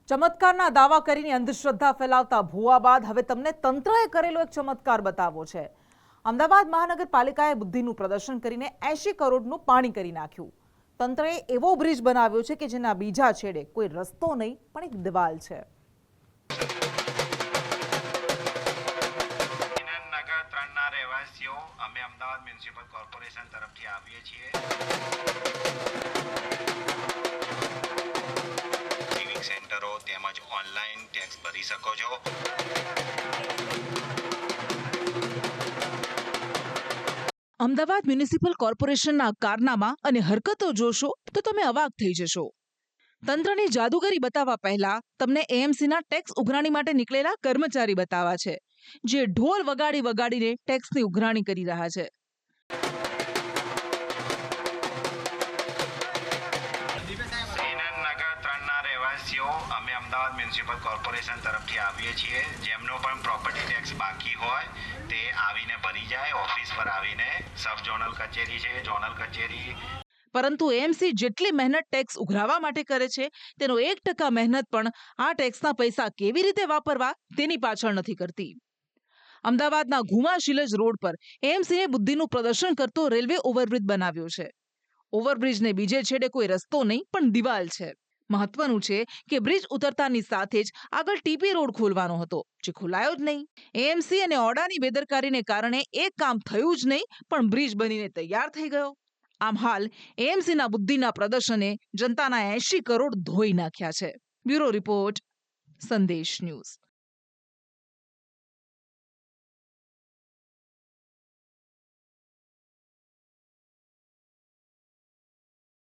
ચમત્કારના દાવા કરીને અંધશ્રદ્ધા ફેલાવતા ભૂવા બાદ હવે તમને તંત્રએ કરેલો એક ચમત્કાર બતાવવો છે। અમદાવાદ મહાનગરપાલિકાએ બુદ્ધિનું પ્રદર્શન કરીને 80 કરોડનું પાણી કરી નાખ્યું। તંત્રએ એવો બ્રિજ બનાવ્યો છે કે જેના બીજા છેડે કોઈ રસ્તો નહીં પણ એક દિવાલ છે। નગર 3ના રહેવાસીઓ અમે અમદાવાદ મ્યુનિસિપલ કોર્પોરેશન તરફથી આવીએ છીએ। સિવિક સેન્ટરો તેમજ ઓનલાઈન ટેક્સ ભરી શકો છો। અમદાવાદ મ્યુનિસિપલ કોર્પોરેશનના કારનામા અને હરકતો જોશો તો તમે અવાક થઈ જશો। તંત્રની જાદુગરી બતાવવા પહેલા તમને એએમસીના ટેક્સ ઉઘરાણી માટે નીકળેલા કર્મચારી બતાવવા છે, જે ઢોલ વગાડી વગાડીને ટેક્સની ઉઘરાણી કરી રહ્યા છે। નગર 3ના રહેવાસીઓ અમે અમદાવાદ મ્યુનિસિપલ કોર્પોરેશન તરફથી આવીએ છીએ। જેમનો પણ પ્રોપર્ટી ટેક્સ બાકી હોય તે આવીને ભરી જાય। ઓફિસ પર આવીને સબ ઝોનલ કચેરી છે, ઝોનલ કચેરી। પરંતુ એએમસી જેટલી મહેનત ટેક્સ ઉઘરાવવા માટે કરે છે, તેનો 1% મહેનત પણ આ ટેક્સના પૈસા કેવી રીતે વાપરવા તેની પાછળ નથી કરતી। અમદાવાદના ઘુમા શિલજ રોડ પર એએમસીએ બુદ્ધિનું પ્રદર્શન કરતો રેલવે ઓવરબ્રિજ બનાવ્યો છે। ઓવરબ્રિજને બીજે છેડે કોઈ રસ્તો નહીં પણ દિવાલ છે। મહત્વનું છે કે બ્રિજ ઉતરતાની સાથે જ આગળ ટીપી રોડ ખોલવાનો હતો, જે ખોલાયો જ નહીં। એએમસી અને ઓડાની બેદરકારીને કારણે એક કામ થયું જ નહીં પણ બ્રિજ બનીને તૈયાર થઈ ગયો। આમ હાલ એએમસીના બુદ્ધિના પ્રદર્શને જનતાના 80 કરોડ ધોઈ નાખ્યા છે। બ્યુરો રિપોર્ટ, સંદેશ ન્યૂઝ।